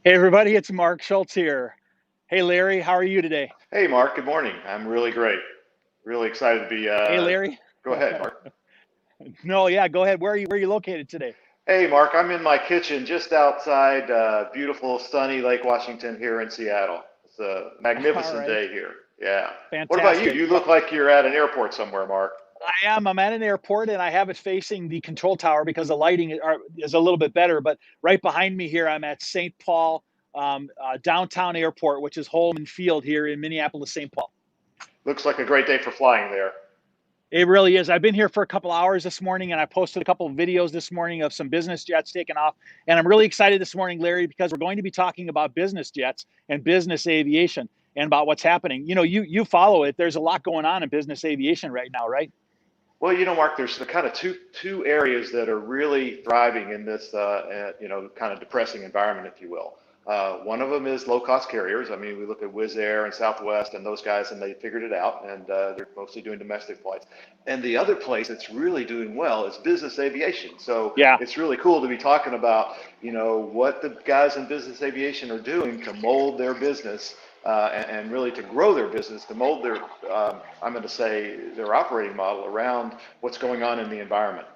Hey everybody, it's Mark Schultz here. Hey Larry, how are you today? Hey, Mark. Good morning. I'm really great. Really excited to be. Hey Larry. Go ahead, Mark. No, yeah, go ahead. Where are you located today? Hey, Mark. I'm in my kitchen just outside beautiful, sunny Lake Washington here in Seattle. It's a All magnificent right, day here. Yeah. What about you? fantastic. You Well, look like you're at an airport somewhere, Mark. I am. I'm at an airport and I have it facing the control tower because the lighting is a little bit better. But right behind me here, I'm at St. Paul downtown airport, which is Holman Field here in Minneapolis, St. Paul. Looks like a great day for flying there. It really is. I've been here for a couple hours this morning and I posted a couple of videos this morning of some business jets taking off. And I'm really excited this morning, Larry, because we're going to be talking about business jets and business aviation and about what's happening. You follow it. There's a lot going on in business aviation right now, right? Well, Mark, there's the kind of two areas that are really thriving in this, kind of depressing environment, if you will. One of them is low-cost carriers. I mean, we look at Wizz Air and Southwest and those guys, and they figured it out, and they're mostly doing domestic flights. And the other place that's really doing well is business aviation. So Yeah. it's really cool to be talking about, what the guys in business aviation are doing to mold their business and really to grow their business, to mold their, I'm going to say, their operating model around what's going on in the environment.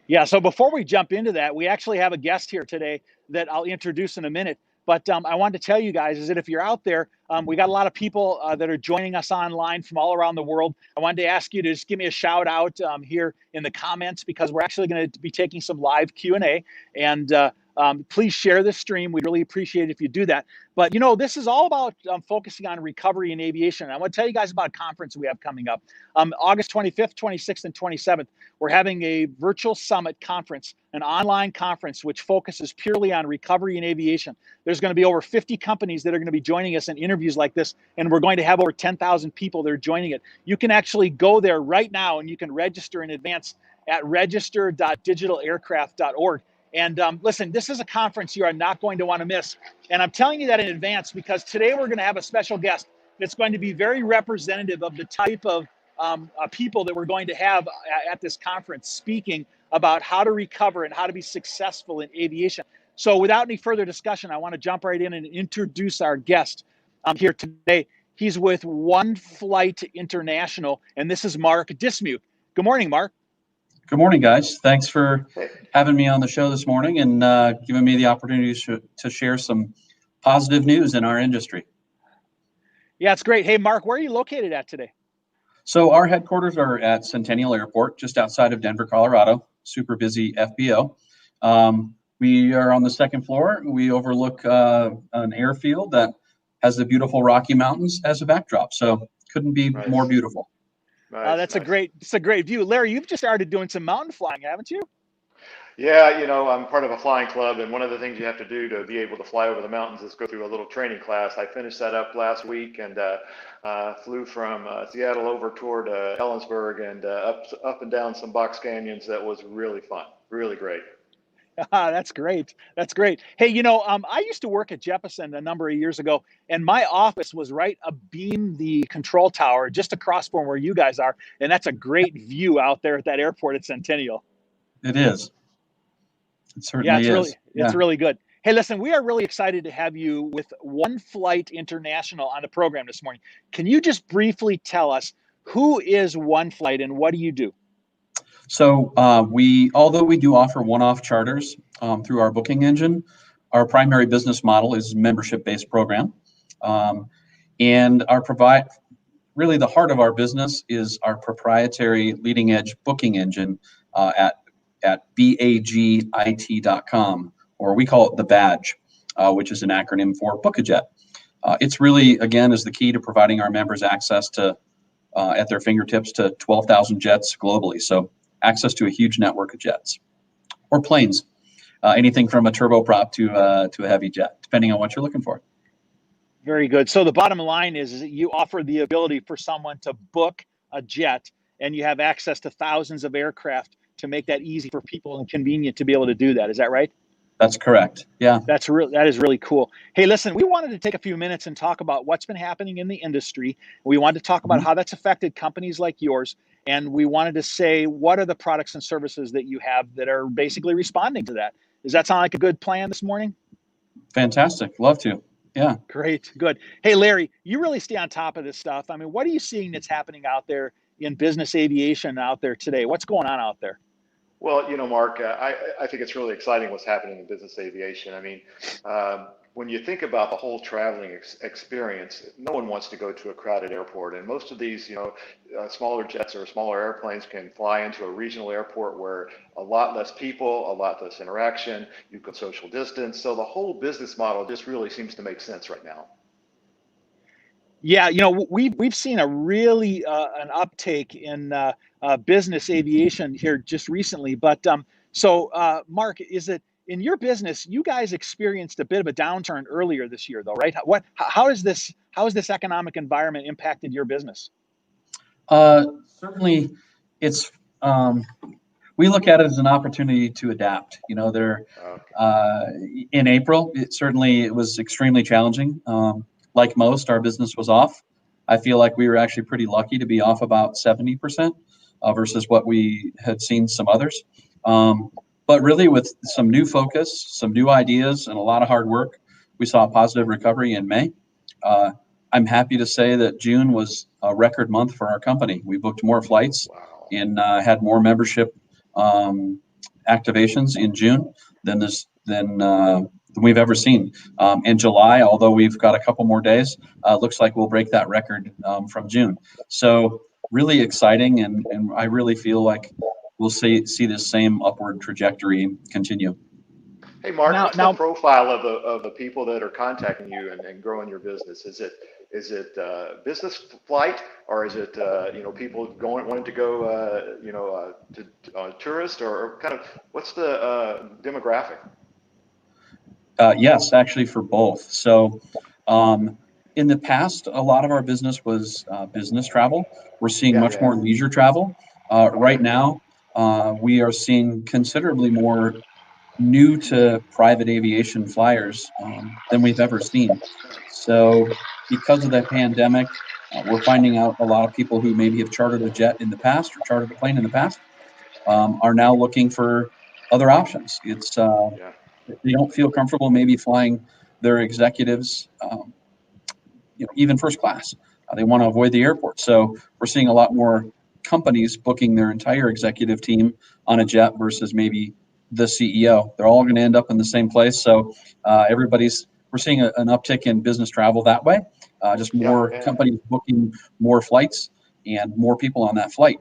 Yeah. So before we jump into that, we actually have a guest here today that I'll introduce in a minute. But I wanted to tell you guys is that if you're out there, we got a lot of people that are joining us online from all around the world. I wanted to ask you to just give me a shout out here in the comments because we're actually going to be taking some live Q&A. And please share this stream. We'd really appreciate it if you do that. But, this is all about focusing on recovery in aviation. I want to tell you guys about a conference we have coming up. August 25th, 26th, and 27th, we're having a virtual summit conference, an online conference, which focuses purely on recovery in aviation. There's going to be over 50 companies that are going to be joining us in interviews like this, and we're going to have over 10,000 people that are joining it. You can actually go there right now, and you can register in advance at register.digitalaircraft.org. And listen, this is a conference you are not going to want to miss. And I'm telling you that in advance because today we're going to have a special guest that's going to be very representative of the type of people that we're going to have at this conference speaking about how to recover and how to be successful in aviation. So without any further discussion, I want to jump right in and introduce our guest here today. He's with ONEFlight International, and this is Mark Dismuke. Good morning, Mark. Good morning, guys. Thanks for having me on the show this morning and giving me the opportunity to share some positive news in our industry. Yeah, it's great. Hey, Mark, where are you located at today? So our headquarters are at Centennial Airport, just outside of Denver, Colorado. Super busy FBO. We are on the second floor. We overlook an airfield that has the beautiful Rocky Mountains as a backdrop. So couldn't be more beautiful. That's nice. a great view. Larry, you've just started doing some mountain flying, haven't you? Yeah, I'm part of a flying club, and one of the things you have to do to be able to fly over the mountains is go through a little training class. I finished that up last week and flew from Seattle over toward Ellensburg and up and down some box canyons. That was really fun, really great. That's great. That's great. Hey, I used to work at Jeppesen a number of years ago, and my office was right abeam the control tower, just across from where you guys are. And that's a great view out there at that airport at Centennial. It is. It certainly is. It's really good. Hey, listen, we are really excited to have you with ONEFlight International on the program this morning. Can you just briefly tell us who is ONEFlight and what do you do? So although we do offer one-off charters through our booking engine, our primary business model is membership-based program, and really the heart of our business is our proprietary leading-edge booking engine at bagit.com, or we call it the badge, which is an acronym for Book a Jet. It's really, again, is the key to providing our members access to at their fingertips to 12,000 jets globally. So access to a huge network of jets or planes, anything from a turboprop to a heavy jet, depending on what you're looking for. Very good. So the bottom line is that you offer the ability for someone to book a jet, and you have access to thousands of aircraft to make that easy for people and convenient to be able to do that. Is that right? That's correct. Yeah. That is really cool. Hey, listen, we wanted to take a few minutes and talk about what's been happening in the industry. We wanted to talk about how that's affected companies like yours. And we wanted to say, what are the products and services that you have that are basically responding to that? Does that sound like a good plan this morning? Fantastic. Love to. Yeah. Great. Good. Hey, Larry, you really stay on top of this stuff. I mean, what are you seeing that's happening out there in business aviation out there today? What's going on out there? Well, Mark, I think it's really exciting what's happening in business aviation. I mean, when you think about the whole traveling experience, no one wants to go to a crowded airport. And most of these, smaller jets or smaller airplanes can fly into a regional airport where a lot less people, a lot less interaction, you can social distance. So the whole business model just really seems to make sense right now. Yeah, we've seen a really an uptake in business aviation here just recently. But Mark, is it in your business? You guys experienced a bit of a downturn earlier this year, though, right? How has this economic environment impacted your business? Certainly, it's we look at it as an opportunity to adapt. In April, it was extremely challenging. Like most, our business was off. I feel like we were actually pretty lucky to be off about 70% versus what we had seen some others. But really, with some new focus, some new ideas, and a lot of hard work, we saw a positive recovery in May. I'm happy to say that June was a record month for our company. We booked more flights and had more membership activations in June than we've ever seen. In July, although we've got a couple more days, looks like we'll break that record from June. So really exciting, and I really feel like we'll see this same upward trajectory continue. Hey, Mark, what's the profile of the people that are contacting you and growing your business? Is it business flight, or is it people wanting to go to tourist, or kind of what's the demographic? Yes, actually for both. So in the past, a lot of our business was business travel. We're seeing much more leisure travel. Right now, we are seeing considerably more new to private aviation flyers than we've ever seen. So because of the pandemic, we're finding out a lot of people who maybe have chartered a jet in the past or chartered a plane in the past are now looking for other options. It's they don't feel comfortable maybe flying their executives, even first class. They want to avoid the airport. So we're seeing a lot more companies booking their entire executive team on a jet versus maybe the CEO. They're all going to end up in the same place. So we're seeing an uptick in business travel that way. Just more companies booking more flights and more people on that flight.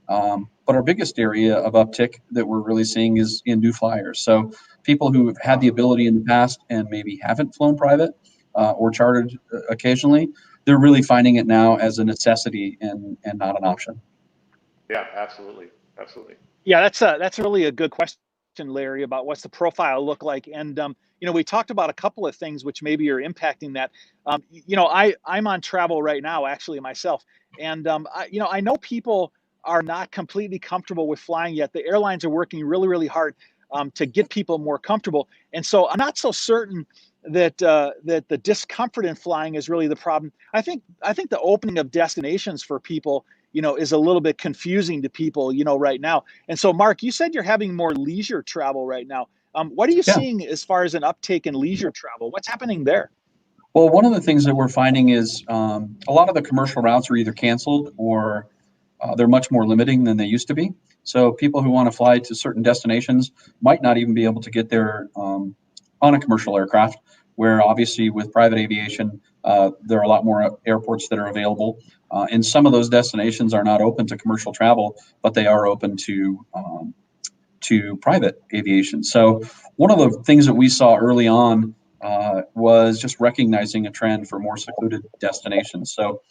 But our biggest area of uptick that we're really seeing is in new flyers. So people who have had the ability in the past and maybe haven't flown private or chartered occasionally, they're really finding it now as a necessity and not an option. Yeah, absolutely. Yeah, that's really a good question, Larry, about what's the profile look like. And we talked about a couple of things which maybe are impacting that. I'm on travel right now, actually myself, and I know people are not completely comfortable with flying yet. The airlines are working really, really hard to get people more comfortable, and so I'm not so certain that the discomfort in flying is really the problem. I think the opening of destinations for people, is a little bit confusing to people, right now. And so, Mark, you said you're having more leisure travel right now. What are you Yeah. seeing as far as an uptake in leisure travel? What's happening there? Well, one of the things that we're finding is a lot of the commercial routes are either canceled or they're much more limiting than they used to be. So people who want to fly to certain destinations might not even be able to get there on a commercial aircraft, where obviously with private aviation, there are a lot more airports that are available. And some of those destinations are not open to commercial travel, but they are open to private aviation. So one of the things that we saw early on was just recognizing a trend for more secluded destinations. So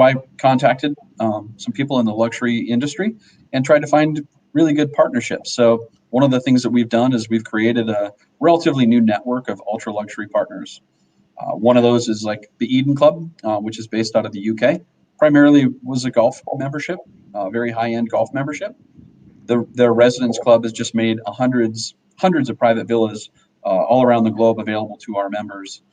I contacted some people in the luxury industry and tried to find really good partnerships. So one of the things that we've done is we've created a relatively new network of ultra luxury partners. One of those is like the Eden Club, which is based out of the UK. Primarily was a golf membership, very high-end golf membership. Their residence club has just made hundreds of private villas all around the globe available to our members.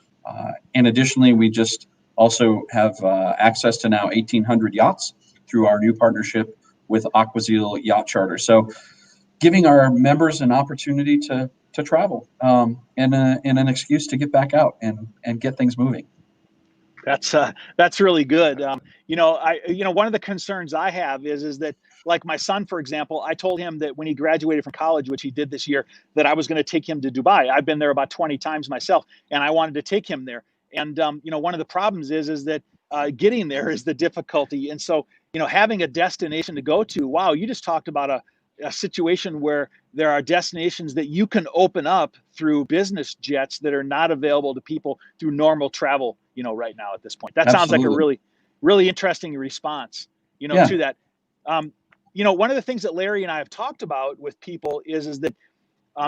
And additionally, we just also have access to now 1,800 yachts through our new partnership with Aquazil Yacht Charter. So giving our members an opportunity to travel and an excuse to get back out and get things moving. That's really good. One of the concerns I have is that, like my son, for example, I told him that when he graduated from college, which he did this year, that I was going to take him to Dubai. I've been there about 20 times myself, and I wanted to take him there. And one of the problems is that getting there is the difficulty. And so, having a destination to go to. Wow, you just talked about a situation where there are destinations that you can open up through business jets that are not available to people through normal travel, right now at this point. That sounds like a Absolutely. really, really interesting response, Yeah. to that. One of the things that Larry and I have talked about with people is that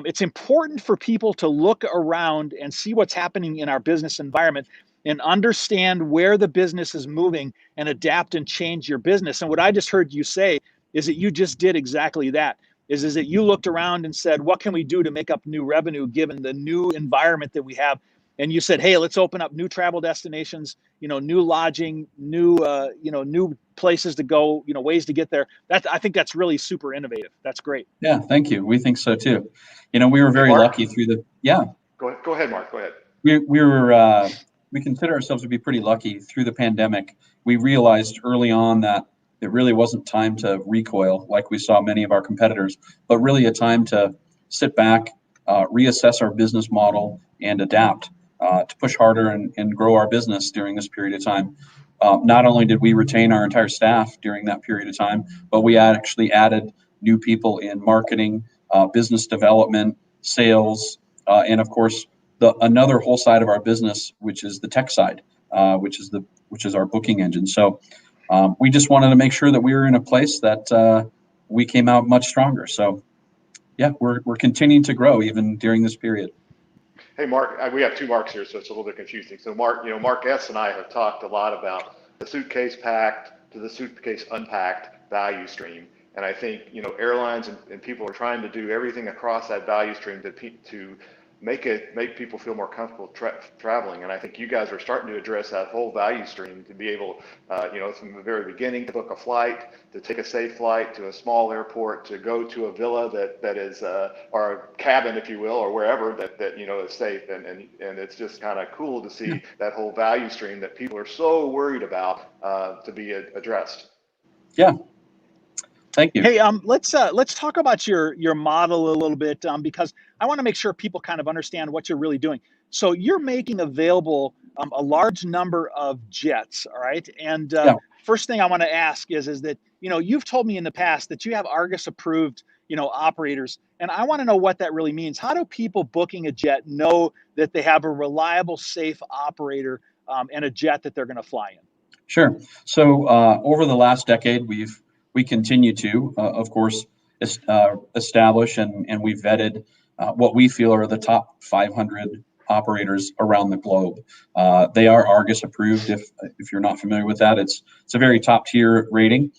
it's important for people to look around and see what's happening in our business environment and understand where the business is moving and adapt and change your business. And what I just heard you say is that you just did exactly that. Is that you looked around and said, what can we do to make up new revenue given the new environment that we have? And you said, hey, let's open up new travel destinations, new lodging, new places to go, ways to get there. I think that's really super innovative. That's great. Yeah, thank you. We think so too. We were very Mark? lucky through the Go ahead, Mark. Go ahead. we consider ourselves to be pretty lucky through the pandemic. We realized early on that it really wasn't time to recoil like we saw many of our competitors, but really a time to sit back, reassess our business model, and adapt to push harder and grow our business during this period of time. Not only did we retain our entire staff during that period of time, but we actually added new people in marketing, business development, sales, and of course, another whole side of our business, which is the tech side, which is our booking engine. So we just wanted to make sure that we were in a place that we came out much stronger. So yeah, we're continuing to grow even during this period. Hey, Mark, we have two Marks here, so it's a little bit confusing. So Mark S. and I have talked a lot about the suitcase packed to the suitcase unpacked value stream. And I think, airlines and people are trying to do everything across that value stream to make people feel more comfortable traveling. And I think you guys are starting to address that whole value stream to be able, from the very beginning to book a flight, to take a safe flight to a small airport, to go to a villa that is, or a cabin, if you will, or wherever that is safe. And it's just kind of cool to see that whole value stream that people are so worried about to be addressed. Yeah. Thank you. Hey, let's talk about your model a little bit because I want to make sure people kind of understand what you're really doing. So you're making available a large number of jets, all right? And first thing I want to ask is that you've told me in the past that you have Argus approved operators, and I want to know what that really means. How do people booking a jet know that they have a reliable, safe operator and a jet that they're going to fly in? Sure. So over the last decade, we continue to, of course, establish and we've vetted what we feel are the top 500 operators around the globe. They are Argus approved. If you're not familiar with that, it's a very top tier rating.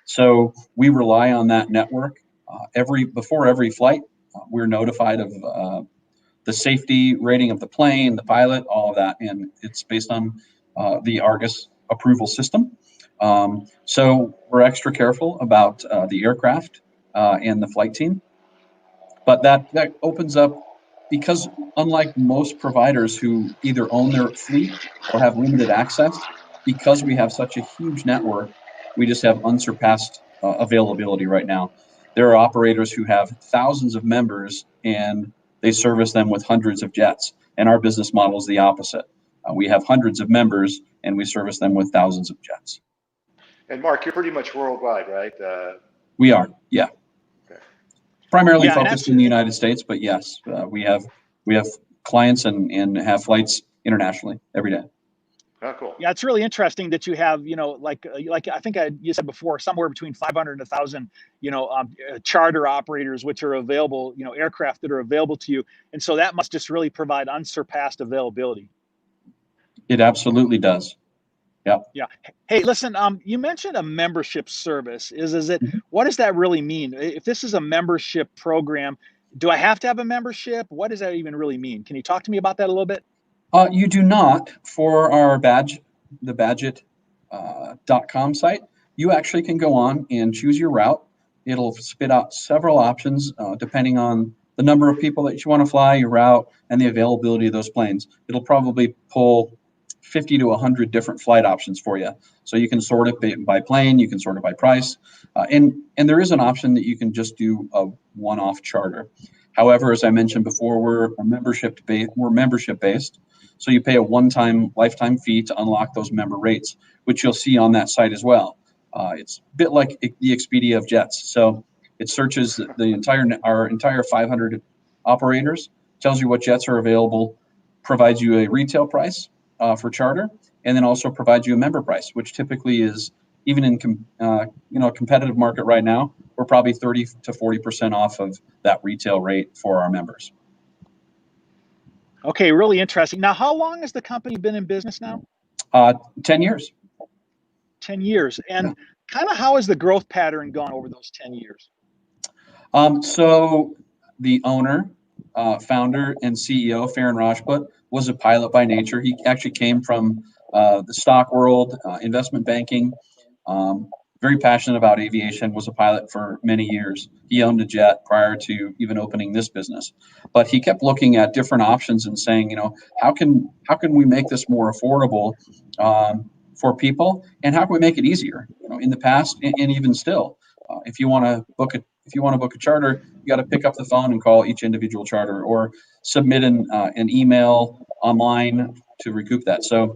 So we rely on that network. Before every flight, we're notified of the safety rating of the plane, the pilot, all of that, and it's based on the Argus approval system. So we're extra careful about the aircraft and the flight team. But that opens up, because unlike most providers who either own their fleet or have limited access, because we have such a huge network, we just have unsurpassed availability right now. There are operators who have thousands of members and they service them with hundreds of jets. And our business model is the opposite. We have hundreds of members and we service them with thousands of jets. And Mark, you're pretty much worldwide, right? We are, yeah. Okay. Primarily Yeah, and focused in the United States, but yes, we have clients and have flights internationally every day. Oh, cool. Yeah, it's really interesting that you have, like I think you said before, somewhere between 500 and 1,000, charter operators which are available, aircraft that are available to you, and so that must just really provide unsurpassed availability. It absolutely does. Yeah. Yeah. Hey, listen, you mentioned a membership service. Is it? Mhm. What does that really mean? If this is a membership program, do I have to have a membership? What does that even really mean? Can you talk to me about that a little bit? You do not. For our the Badget.com site, you actually can go on and choose your route. It'll spit out several options depending on the number of people that you want to fly, your route, and the availability of those planes. It'll probably pull 50 to 100 different flight options for you. So you can sort it by plane, you can sort it by price, and there is an option that you can just do a one-off charter. However, as I mentioned before, we're membership based. So you pay a one-time lifetime fee to unlock those member rates, which you'll see on that site as well. It's a bit like the Expedia of jets. So it searches our entire 500 operators, tells you what jets are available, provides you a retail price for charter, and then also provides you a member price, which typically is, even in a competitive market right now, we're probably 30 to 40% off of that retail rate for our members. Okay, really interesting. Now, how long has the company been in business now? 10 years. 10 years. Yeah. And kind of how has the growth pattern gone over those 10 years? So the owner, founder, and CEO, Farron Rajput, was a pilot by nature. He actually came from the stock world, investment banking, very passionate about aviation, was a pilot for many years. He owned a jet prior to even opening this business. But he kept looking at different options and saying, how can we make this more affordable for people, and how can we make it easier? In the past and even still, if you want to book a charter, you got to pick up the phone and call each individual charter, or submit an email online to recoup that. So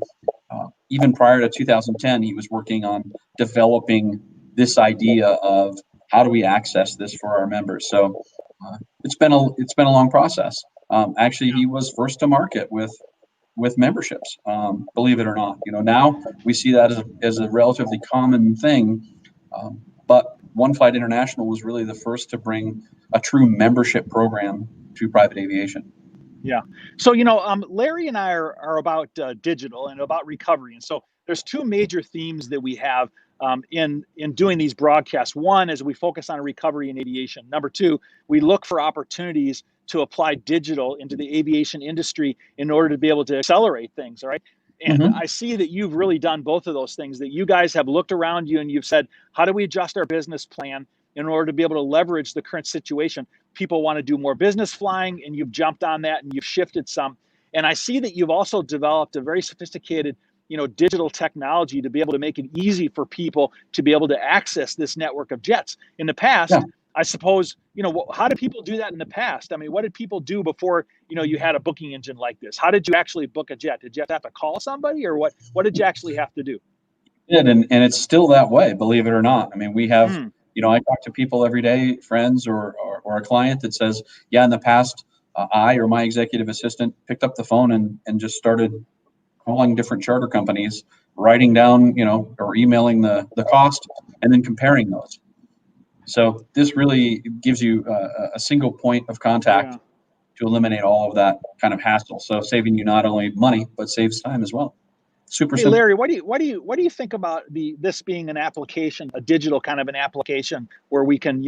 even prior to 2010, he was working on developing this idea of how do we access this for our members. So it's been a long process. Actually, he was first to market with memberships. Believe it or not, now we see that as a relatively common thing. But ONEFlight International was really the first to bring a true membership program to private aviation. Yeah. So, Larry and I are about digital and about recovery. And so there's two major themes that we have in doing these broadcasts. One is we focus on recovery in aviation. Number two, we look for opportunities to apply digital into the aviation industry in order to be able to accelerate things. All right. And I see that you've really done both of those things, that you guys have looked around you and you've said, how do we adjust our business plan in order to be able to leverage the current situation? People want to do more business flying, and you've jumped on that and you've shifted some. And I see that you've also developed a very sophisticated, digital technology to be able to make it easy for people to be able to access this network of jets. In the past, Yeah. I suppose, how did people do that in the past? I mean, what did people do before, you had a booking engine like this? How did you actually book a jet? Did you have to call somebody, or what did you actually have to do? And it's still that way, believe it or not. I mean, we have, I talk to people every day, friends or a client that says, yeah, in the past, I or my executive assistant picked up the phone and just started calling different charter companies, writing down, or emailing the cost, and then comparing those. So this really gives you a single point of contact to eliminate all of that kind of hassle. So saving you not only money, but saves time as well. Super Hey, simple. Larry, what do you think about this being an application, a digital kind of an application where we can,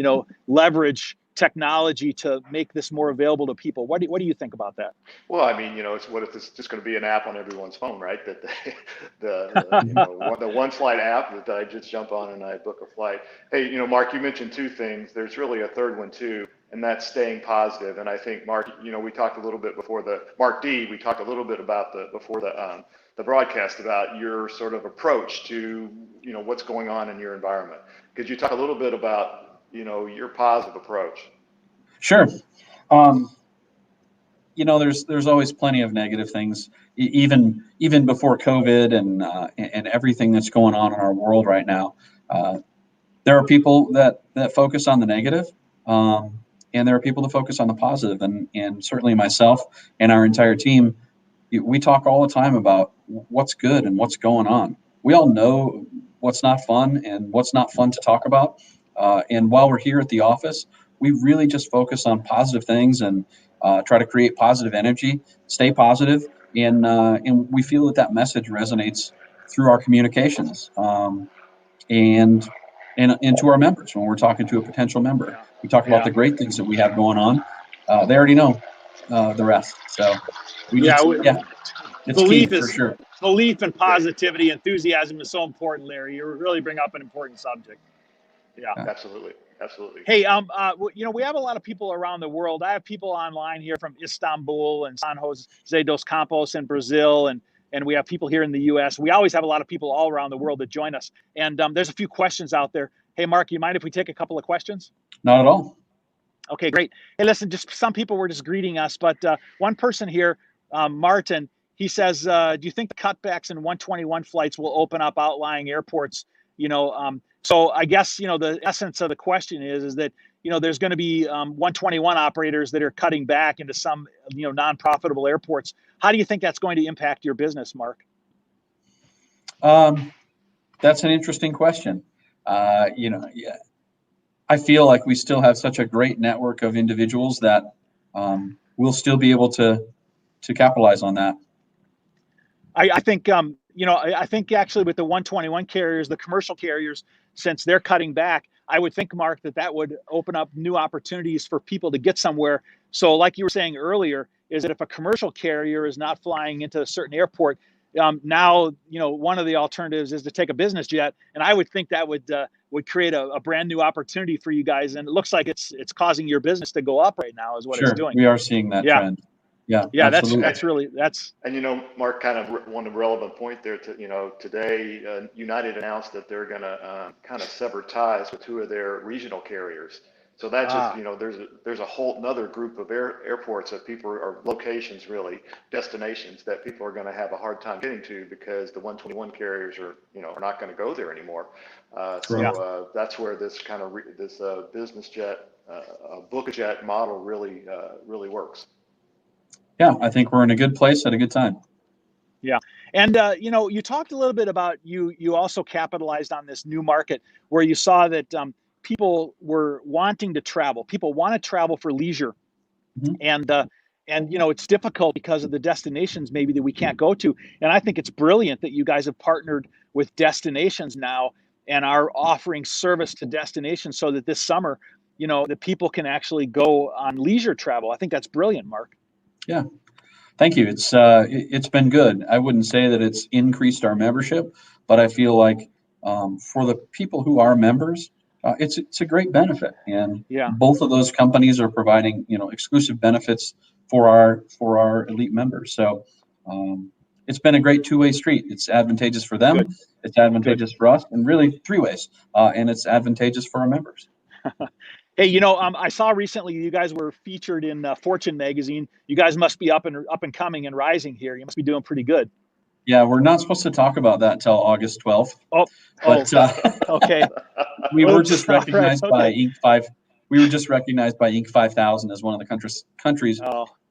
leverage technology to make this more available to people? What do you think about that? Well, I mean, what if it's just going to be an app on everyone's phone, right? That the ONEFlight app that I just jump on and I book a flight. Hey, Mark, you mentioned two things. There's really a third one too. and that's staying positive. And I think Mark, we talked a little bit before Mark D, we talked a little bit about before the broadcast about your sort of approach to, what's going on in your environment. Could you talk a little bit about, your positive approach? Sure. There's always plenty of negative things, even before COVID and everything that's going on in our world right now. There are people that focus on the negative, and there are people that focus on the positive. And certainly myself and our entire team, we talk all the time about what's good and what's going on. We all know what's not fun and what's not fun to talk about. And while we're here at the office, we really just focus on positive things and try to create positive energy, stay positive, and we feel that message resonates through our communications and to our members. When we're talking to a potential member, we talk about the great things that we have going on. They already know the rest. So it's key for sure. Belief and positivity, enthusiasm is so important, Larry. You really bring up an important subject. Yeah, absolutely. Hey, we have a lot of people around the world. I have people online here from Istanbul and San Jose dos Campos in Brazil, and we have people here in the U.S. We always have a lot of people all around the world that join us. And there's a few questions out there. Hey, Mark, you mind if we take a couple of questions? Not at all. Okay, great. Hey, listen, just some people were just greeting us, but one person here, Martin, he says, do you think the cutbacks in 121 flights will open up outlying airports? So I guess, the essence of the question is that, there's going to be 121 operators that are cutting back into some, non-profitable airports. How do you think that's going to impact your business, Mark? That's an interesting question. I feel like we still have such a great network of individuals that we'll still be able to capitalize on that. I think, I think actually with the 121 carriers, the commercial carriers, since they're cutting back, I would think, Mark, that would open up new opportunities for people to get somewhere. So like you were saying earlier, is that if a commercial carrier is not flying into a certain airport, now, one of the alternatives is to take a business jet. And I would think that would create a brand new opportunity for you guys. And it looks like it's causing your business to go up right now is what it's doing. We are seeing that trend. Yeah, absolutely. That's. And Mark, kind of one relevant point there. Today United announced that they're going to kind of sever ties with 2 of their regional carriers. So that just there's a whole another group of airports that people are locations, really destinations that people are going to have a hard time getting to because the 121 carriers are not going to go there anymore. So that's where this kind of this business jet, book a jet model really works. Yeah, I think we're in a good place at a good time. Yeah. And, you talked a little bit about you also capitalized on this new market where you saw that people were wanting to travel. People want to travel for leisure. Mm-hmm. And it's difficult because of the destinations maybe that we can't go to. And I think it's brilliant that you guys have partnered with destinations now and are offering service to destinations so that this summer, that people can actually go on leisure travel. I think that's brilliant, Mark. Yeah, thank you. It's been good. I wouldn't say that it's increased our membership, but I feel like for the people who are members, it's a great benefit. And both of those companies are providing exclusive benefits for our elite members. So it's been a great two-way street. It's advantageous for them. Good. It's advantageous for us, and really 3 ways. And it's advantageous for our members. Hey, I saw recently you guys were featured in Fortune magazine. You guys must be up and coming and rising here. You must be doing pretty good. Yeah, we're not supposed to talk about that until August 12th. Okay. We were just recognized by Inc. 5. We were just recognized by Inc. 5000 as one of the country's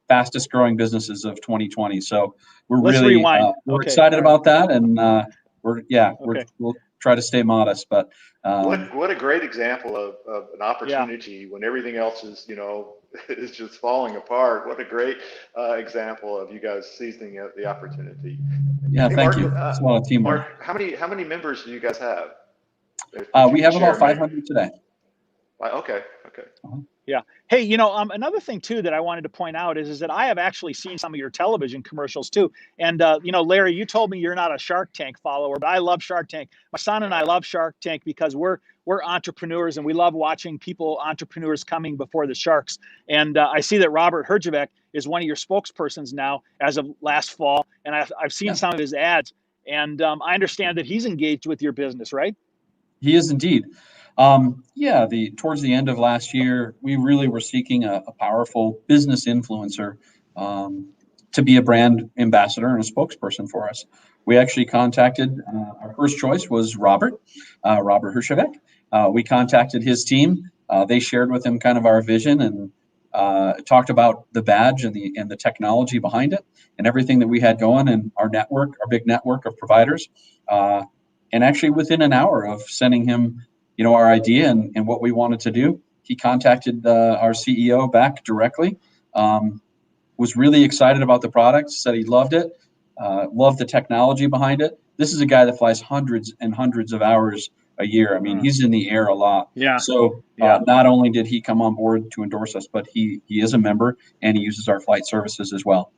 fastest growing businesses of 2020. So we're excited about that, and we'll try to stay modest, but what a great example of an opportunity when everything else is is just falling apart. What a great example of you guys seizing the opportunity. Yeah, thank you. It's a lot of teamwork. Mark, how many members do you guys have? We have about 500 today. Okay. Yeah. Hey, you know, another thing too that I wanted to point out is that I have actually seen some of your television commercials too. And you know, Larry, you told me you're not a Shark Tank follower, but I love Shark Tank. My son and I love Shark Tank because we're entrepreneurs and we love watching entrepreneurs coming before the sharks. And I see that Robert Herjavec is one of your spokespersons now as of last fall, and I've seen some of his ads, and I understand that he's engaged with your business, right? He is indeed. Yeah, towards the end of last year, we really were seeking a powerful business influencer to be a brand ambassador and a spokesperson for us. We actually contacted, our first choice was Robert Herjavec. We contacted his team. They shared with him kind of our vision and talked about the badge and the technology behind it and everything that we had going and our big network of providers. And actually, within an hour of sending him, our idea and what we wanted to do, he contacted our CEO back directly. Was really excited about the product. Said he loved it, loved the technology behind it. This is a guy that flies hundreds and hundreds of hours a year. I mean, he's in the air a lot. Yeah. So not only did he come on board to endorse us, but he is a member and he uses our flight services as well.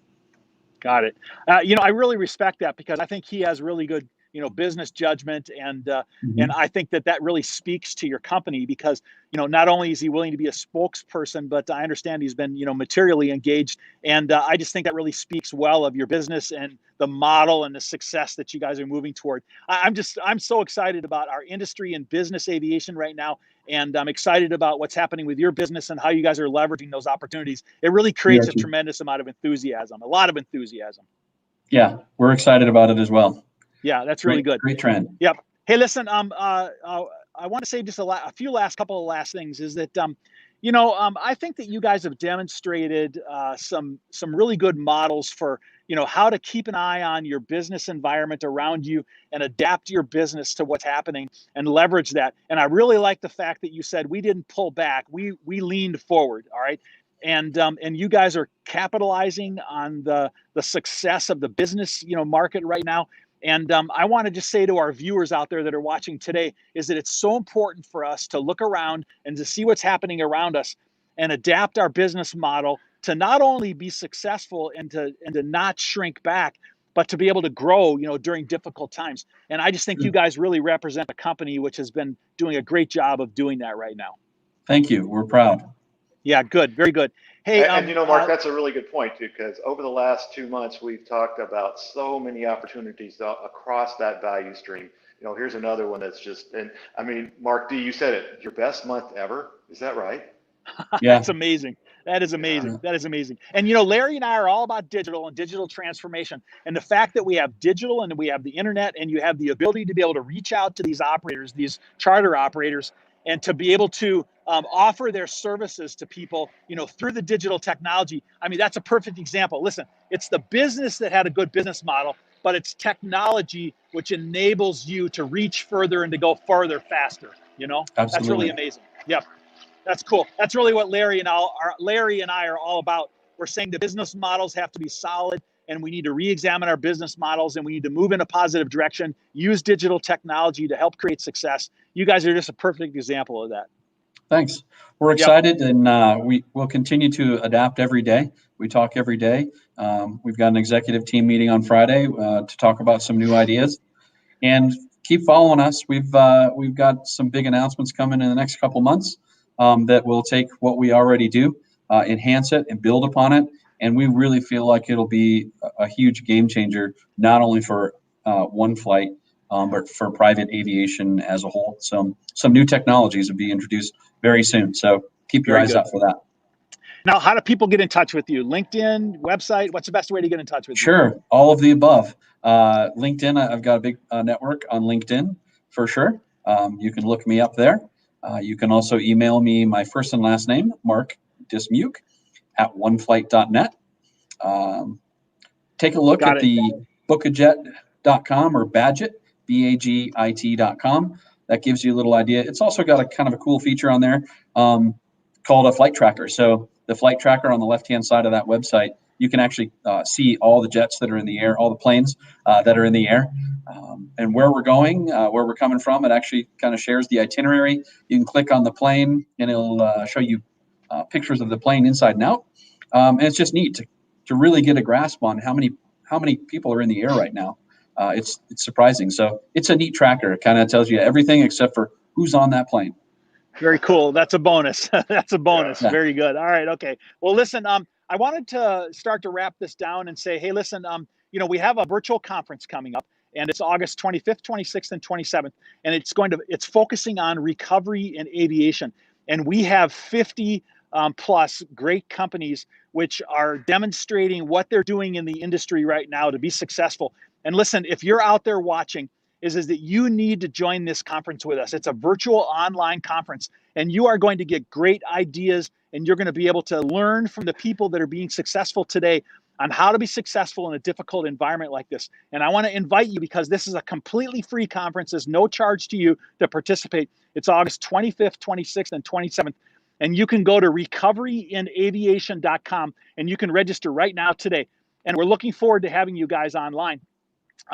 Got it. I really respect that because I think he has really good, business judgment, and I think that really speaks to your company because, not only is he willing to be a spokesperson, but I understand he's been, materially engaged, and I just think that really speaks well of your business and the model and the success that you guys are moving toward. I'm so excited about our industry and business aviation right now, and I'm excited about what's happening with your business and how you guys are leveraging those opportunities. It really creates a tremendous amount of enthusiasm, a lot of enthusiasm. Yeah, we're excited about it as well. Yeah, that's really good. Great trend. Yep. Hey, listen, I want to say just a few couple of last things is that, I think that you guys have demonstrated some really good models for, how to keep an eye on your business environment around you and adapt your business to what's happening and leverage that. And I really like the fact that you said we didn't pull back, we leaned forward. All right. And you guys are capitalizing on the success of the business, market right now. And I want to just say to our viewers out there that are watching today is that it's so important for us to look around and to see what's happening around us and adapt our business model to not only be successful and to not shrink back, but to be able to grow, during difficult times. And I just think you guys really represent a company which has been doing a great job of doing that right now. Thank you. We're proud. Yeah, good. Very good. Hey, and Mark, that's a really good point too, because over the last 2 months, we've talked about so many opportunities across that value stream. Here's another one that's just, and I mean, Mark D, you said it, your best month ever. Is that right? Yeah. That's amazing. That is amazing. Yeah. That is amazing. And, Larry and I are all about digital and digital transformation. And the fact that we have digital and we have the internet and you have the ability to be able to reach out to these operators, these charter operators, and to be able to offer their services to people, through the digital technology. I mean, that's a perfect example. Listen, it's the business that had a good business model, but it's technology which enables you to reach further and to go farther faster. Absolutely. That's really amazing. Yep. That's cool. That's really what Larry and I are all about. We're saying the business models have to be solid, and we need to re-examine our business models, and we need to move in a positive direction, use digital technology to help create success. You guys are just a perfect example of that. Thanks. We're excited, and we will continue to adapt every day. We talk every day. We've got an executive team meeting on Friday to talk about some new ideas, and keep following us. We've got some big announcements coming in the next couple months that will take what we already do, enhance it, and build upon it. And we really feel like it'll be a huge game changer, not only for ONEFlight, but for private aviation as a whole. Some new technologies will be introduced very soon. So keep your eyes out for that. Now, how do people get in touch with you? LinkedIn, website? What's the best way to get in touch with you? Sure. All of the above. LinkedIn, I've got a big network on LinkedIn for sure. You can look me up there. You can also email me my first and last name, Mark Dismuke, at oneflight.net. Take a look at the bookajet.com or Badget, BAGIT.com. That gives you a little idea. It's also got a kind of a cool feature on there called a flight tracker. So the flight tracker on the left-hand side of that website you can actually see all the jets that are in the air, all the planes that are in the air, and where we're going, where we're coming from. It actually kind of shares the itinerary. You can click on the plane, and it'll show you pictures of the plane inside and out. And it's just neat to really get a grasp on how many people are in the air right now. It's surprising. So it's a neat tracker. It kind of tells you everything except for who's on that plane. Very cool. That's a bonus. That's a bonus. Yeah. Very good. All right. Okay. Well, listen, I wanted to start to wrap this down and say, hey, listen, we have a virtual conference coming up, and it's August 25th, 26th, and 27th. And it's focusing on recovery in aviation. And we have 50 plus great companies which are demonstrating what they're doing in the industry right now to be successful. And listen, if you're out there watching, is that you need to join this conference with us. It's a virtual online conference, and you are going to get great ideas, and you're going to be able to learn from the people that are being successful today on how to be successful in a difficult environment like this. And I want to invite you, because this is a completely free conference. There's no charge to you to participate. It's August 25th, 26th, and 27th. And you can go to recoveryinaviation.com, and you can register right now today. And we're looking forward to having you guys online.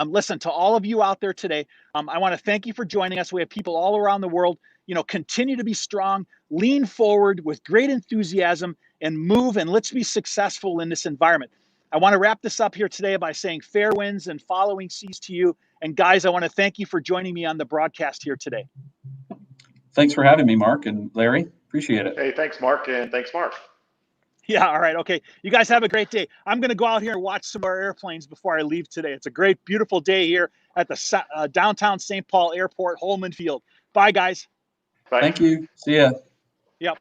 Listen, to all of you out there today, I want to thank you for joining us. We have people all around the world. Continue to be strong, lean forward with great enthusiasm, and move, and let's be successful in this environment. I want to wrap this up here today by saying fair winds and following seas to you. And guys, I want to thank you for joining me on the broadcast here today. Thanks for having me, Mark and Larry. Appreciate it. Hey, thanks, Mark, and thanks, Mark. Yeah, all right, okay. You guys have a great day. I'm going to go out here and watch some more airplanes before I leave today. It's a great, beautiful day here at the downtown St. Paul Airport, Holman Field. Bye, guys. Bye. Thank you. See ya. Yep.